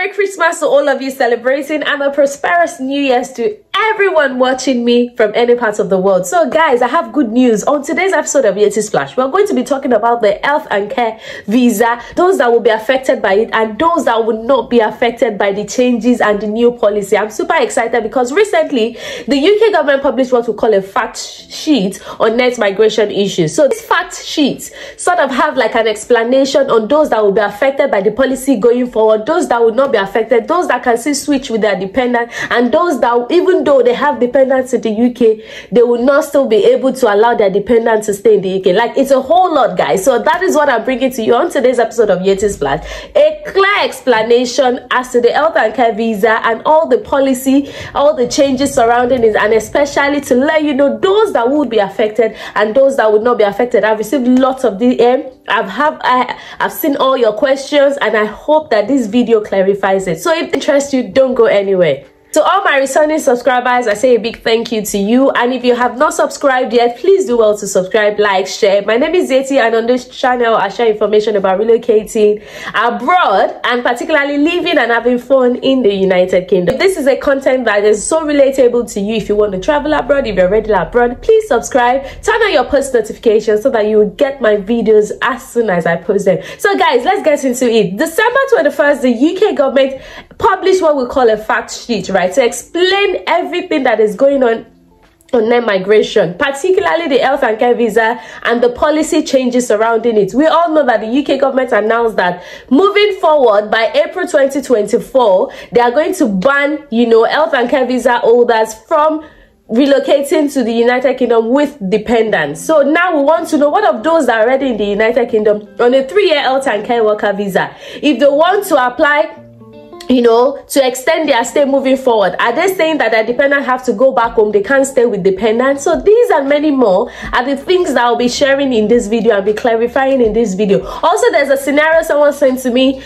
Merry Christmas to all of you celebrating and a prosperous New Year's to everyone watching me from any part of the world. So guys, I have good news. On today's episode of Yettysplash, we're going to be talking about the health and care visa, those that will be affected by it and those that will not be affected by the changes and the new policy. I'm super excited because recently the UK government published what we call a fact sheet on net migration issues. So this fact sheet sort of have like an explanation on those that will be affected by the policy going forward, those that will not be affected, those that can still switch with their dependent, and those that even though they have dependents in the UK, they will not still be able to allow their dependents to stay in the UK. Like, it's a whole lot, guys. So that is what I'm bringing to you on today's episode of Yettysplash. A clear explanation as to the health and care visa and all the policy, all the changes surrounding it, and especially to let you know those that would be affected and those that would not be affected. I've received lots of DM. I've seen all your questions, and I hope that this video clarifies it. So if it interests you, don't go anywhere. To all my returning subscribers, I say a big thank you to you. And if you have not subscribed yet, please do well to subscribe, like, share. My name is Yeti, and on this channel, I share information about relocating abroad and particularly living and having fun in the United Kingdom. If this is a content that is so relatable to you, if you want to travel abroad, if you're already abroad, please subscribe, turn on your post notifications so that you will get my videos as soon as I post them. So guys, let's get into it. December 21st, the UK government published what we call a fact sheet, right, to explain everything that is going on net migration, particularly the health and care visa and the policy changes surrounding it. We all know that the UK government announced that moving forward by April 2024, they are going to ban, health and care visa holders from relocating to the United Kingdom with dependents. So now we want to know, what of those that are already in the United Kingdom on a 3-year health and care worker visa? If they want to apply to extend their stay moving forward, are they saying that their dependent have to go back home, they can't stay with dependents? So these and many more are the things that I'll be sharing in this video and be clarifying in this video. Also, there's a scenario someone sent to me,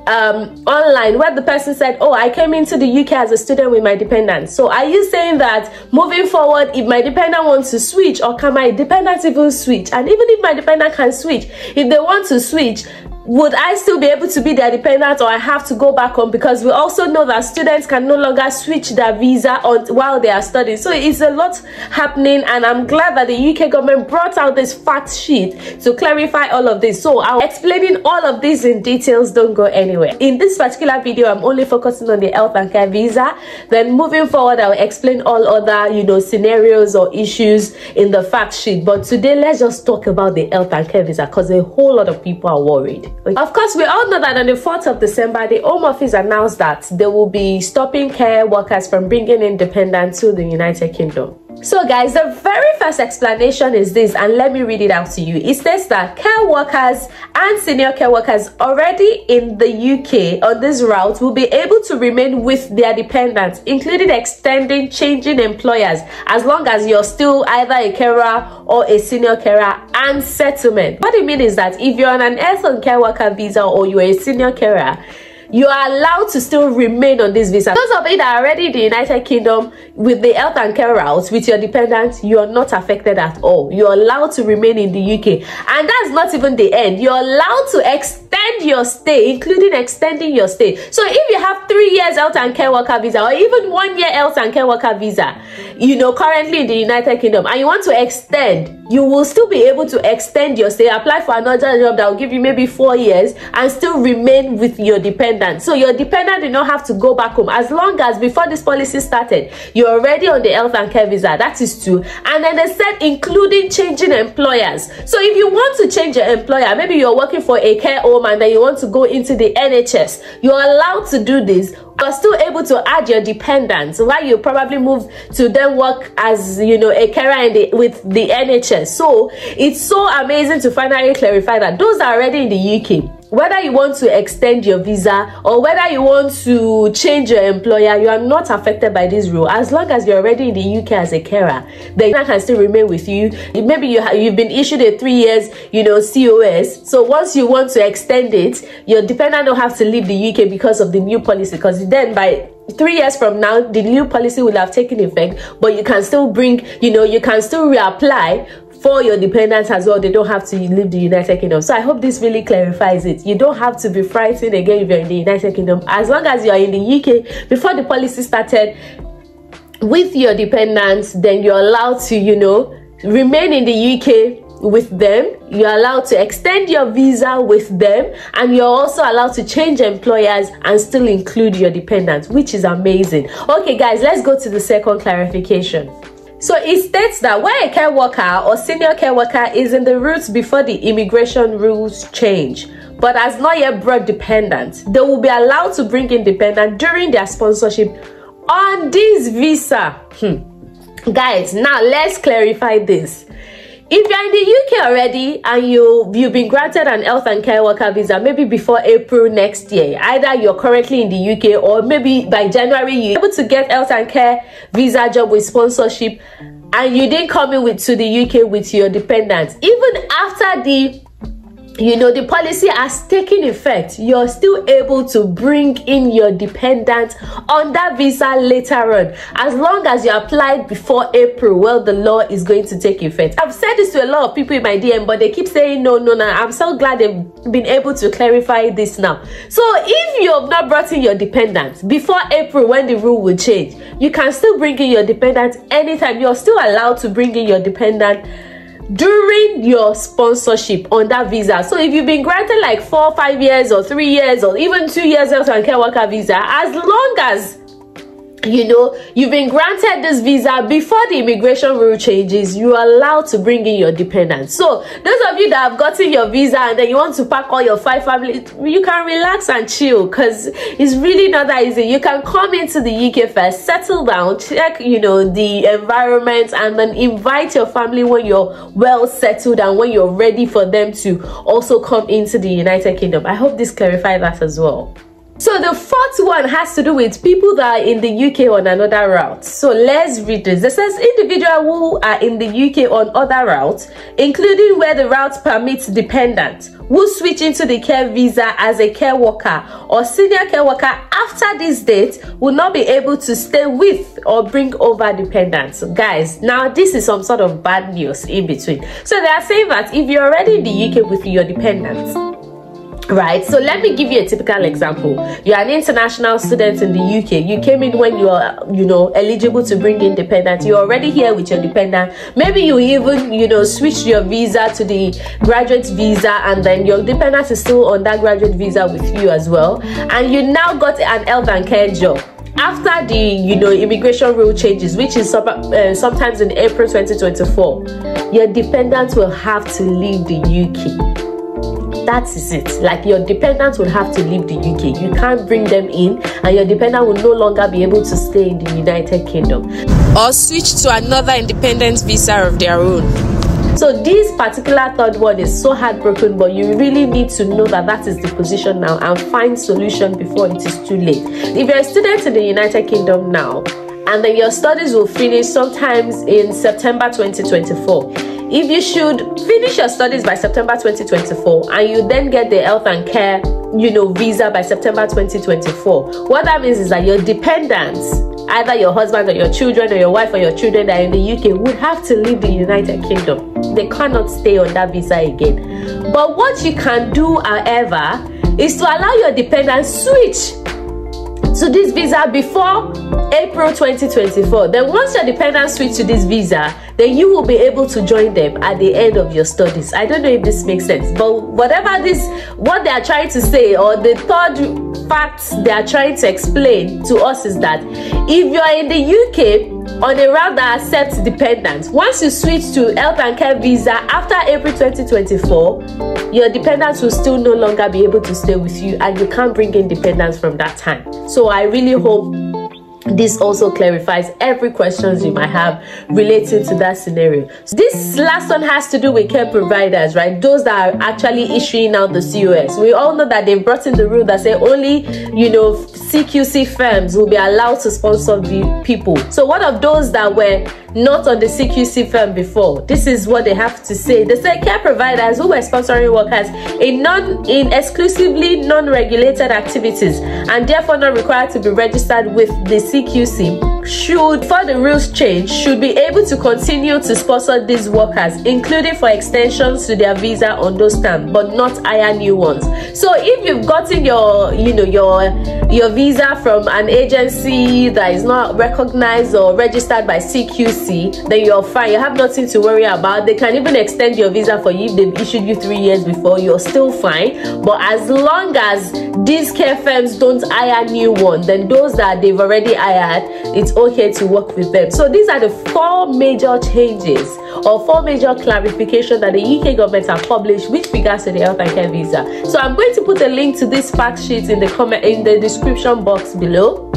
online, where the person said, oh, I came into the UK as a student with my dependent. So are you saying that moving forward, if my dependent wants to switch, or can my dependent even switch? And even if my dependent can switch, if they want to switch, would I still be able to be their dependent, or I have to go back home? Because we also know that students can no longer switch their visa while they are studying. So it's a lot happening, and I'm glad that the UK government brought out this fact sheet to clarify all of this. So I'll explaining all of this in details. Don't go anywhere. In this particular video, I'm only focusing on the health and care visa. Then moving forward, I'll explain all other scenarios or issues in the fact sheet. But today, let's just talk about the health and care visa, because a whole lot of people are worried. Of course, we all know that on the 4th of December, the Home Office announced that they will be stopping care workers from bringing in dependents to the United Kingdom. So guys, the very first explanation is this, and let me read it out to you. It says that care workers and senior care workers already in the UK on this route will be able to remain with their dependents, including extending, changing employers, as long as you're still either a carer or a senior carer, and settlement. What I mean is that if you're on an health and care worker visa or you're a senior carer, you are allowed to still remain on this visa. Those of you that are already in the United Kingdom with the health and care routes with your dependents, you are not affected at all. You're allowed to remain in the UK. And that's not even the end. You're allowed to extend your stay, including extending your stay. So if you have 3 years health and care worker visa, or even 1 year health and care worker visa, currently in the United Kingdom, and you want to extend, you will still be able to extend your stay, apply for another job that will give you maybe 4 years, and still remain with your dependent. So your dependent did not have to go back home, as long as before this policy started, you're already on the health and care visa. That is 2. And then they said including changing employers. So if you want to change your employer, maybe you're working for a care home and then you want to go into the NHS, you're allowed to do this. You're still able to add your dependents while you probably move to then work as a carer with the NHS. So it's so amazing to finally clarify that those are already in the UK, whether you want to extend your visa or whether you want to change your employer, you are not affected by this rule. As long as you're already in the UK as a carer, the can still remain with you. Maybe you've been issued a 3 years COS. So once you want to extend it, your dependent don't have to leave the UK because of the new policy, because then by 3 years from now, the new policy will have taken effect, but you can still bring, you can still reapply for your dependents as well. They don't have to leave the United Kingdom. So I hope this really clarifies it. You don't have to be frightened again if you're in the United Kingdom. As long as you're in the UK, before the policy started with your dependents, then you're allowed to, you know, remain in the UK with them. You're allowed to extend your visa with them, and you're also allowed to change employers and still include your dependents, which is amazing. Okay guys, let's go to the second clarification. So it states that when a care worker or senior care worker is in the routes before the immigration rules change, but has not yet brought dependents, they will be allowed to bring in dependent during their sponsorship on this visa. Guys, now let's clarify this. If you're in the UK already and you've been granted an health and care worker visa, maybe before April next year, either you're currently in the UK or maybe by January you're able to get health and care visa job with sponsorship, and you didn't come in to the UK with your dependents, even after the policy has taken effect, you're still able to bring in your dependent on that visa later on, as long as you applied before April. Well, the law is going to take effect. I've said this to a lot of people in my DM, but they keep saying no. I'm so glad they've been able to clarify this now. So if you have not brought in your dependent before April, when the rule will change, you can still bring in your dependent anytime. You're still allowed to bring in your dependent during your sponsorship on that visa. So if you've been granted like 4, 5 years or 3 years or even 2 years health and care worker visa, as long as you've been granted this visa before the immigration rule changes, you are allowed to bring in your dependents. So those of you that have gotten your visa and then you want to pack all your 5 families, you can relax and chill, because it's really not that easy. You can come into the UK first, settle down, check the environment, and then invite your family when you're well settled and when you're ready for them to also come into the United Kingdom. I hope this clarifies that as well. So the fourth one has to do with people that are in the UK on another route. So let's read this. It says individuals who are in the UK on other routes, including where the route permits dependents, who switch into the care visa as a care worker or senior care worker after this date, will not be able to stay with or bring over dependents. Guys, now this is some sort of bad news in between. So they are saying that if you're already in the UK with your dependents, right? So let me give you a typical example. You're an international student in the UK. You came in when you are, eligible to bring in dependent. You're already here with your dependent. Maybe you even, switched your visa to the graduate visa, and then your dependent is still on that graduate visa with you as well. And you now got an health and care job. After the, immigration rule changes, which is sometimes in April 2024, your dependent will have to leave the UK. That is it. Like, your dependents will have to leave the UK. You can't bring them in, and your dependent will no longer be able to stay in the United Kingdom or switch to another independent visa of their own. So this particular third one is so heartbroken, but you really need to know that that is the position now and find solution before it is too late. If you're a student in the United Kingdom now, and then your studies will finish sometimes in September 2024, if you should finish your studies by September 2024 and you then get the health and care, visa by September 2024, what that means is that your dependents, either your husband or your children or your wife or your children that are in the UK, would have to leave the United Kingdom. They cannot stay on that visa again. But what you can do, however, is to allow your dependents switch to this visa before April 2024. Then once your dependents switch to this visa, then you will be able to join them at the end of your studies. I don't know if this makes sense, but what they are trying to say, or the third fact they are trying to explain to us, is that if you are in the UK on a route that accepts dependents, once you switch to health and care visa after April 2024, your dependents will still no longer be able to stay with you, and you can't bring in dependents from that time. So I really hope this also clarifies every questions you might have relating to that scenario. So this last one has to do with care providers, right? Those that are actually issuing out the COS. We all know that they've brought in the rule that say only, CQC firms will be allowed to sponsor the people. So what of those that were not on the CQC firm before? This is what they have to say. They say care providers who were sponsoring workers in exclusively non-regulated activities and therefore not required to be registered with the CQC before the rules change, should be able to continue to sponsor these workers, including for extensions to their visa on those terms, but not hire new ones. So if you've gotten your your visa from an agency that is not recognized or registered by CQC, then you're fine. You have nothing to worry about. They can even extend your visa for you if they've issued you 3 years before. You're still fine. But as long as these care firms don't hire new ones, then those that they've already hired, it's okay to work with them. So these are the 4 major changes or 4 major clarifications that the UK government have published with regards to the health and care visa. So I'm going to put a link to this fact sheet in the description box below,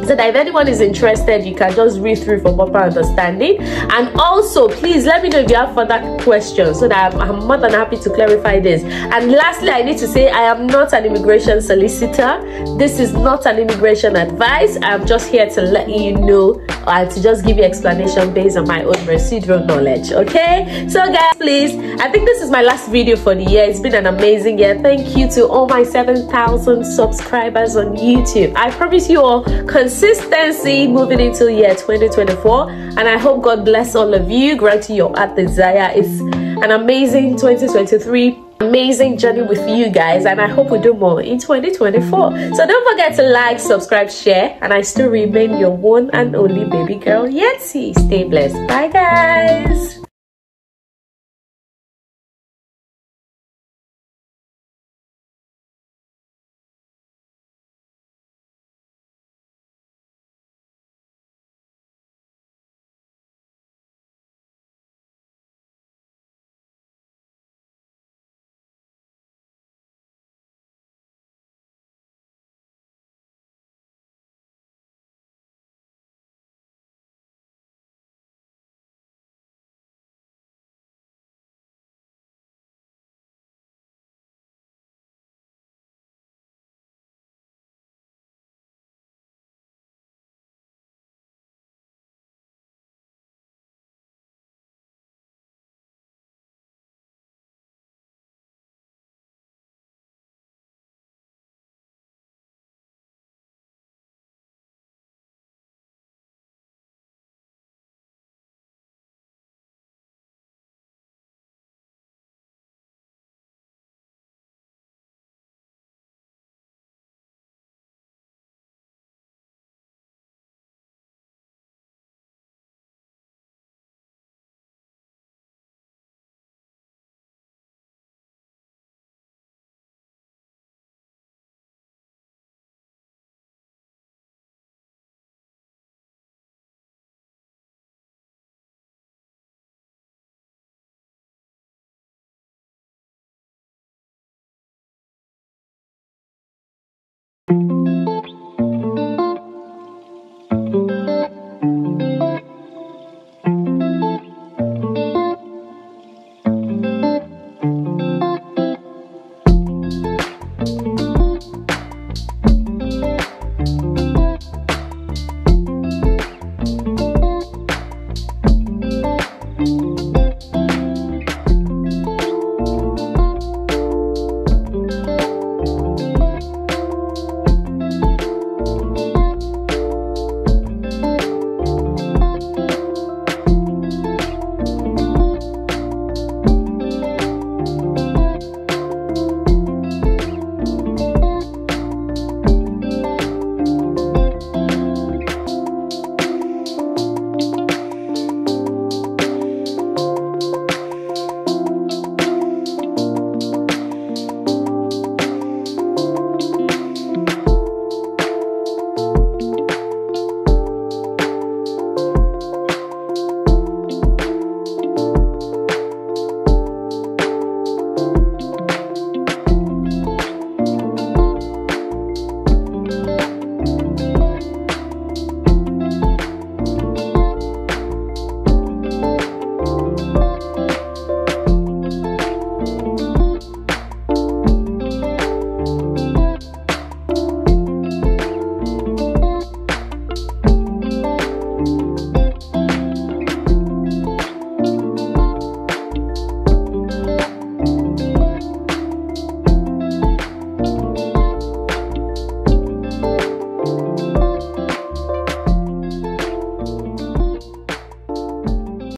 so that if anyone is interested, you can just read through for proper understanding. And also, please let me know if you have further questions, so that I'm more than happy to clarify this. And lastly, I need to say I am not an immigration solicitor. This is not an immigration advice. I'm just here to let you know and to just give you explanation based on my own residual knowledge. Okay, so guys, please, I think this is my last video for the year. It's been an amazing year. Thank you to all my 7,000 subscribers on YouTube. I promise you all consistency moving into year 2024, and I hope God bless all of you, granting your heart desire. It's an amazing 2023, amazing journey with you guys, and I hope we do more in 2024. So don't forget to like, subscribe, share, and I still remain your one and only baby girl Yetty. Stay blessed. Bye guys.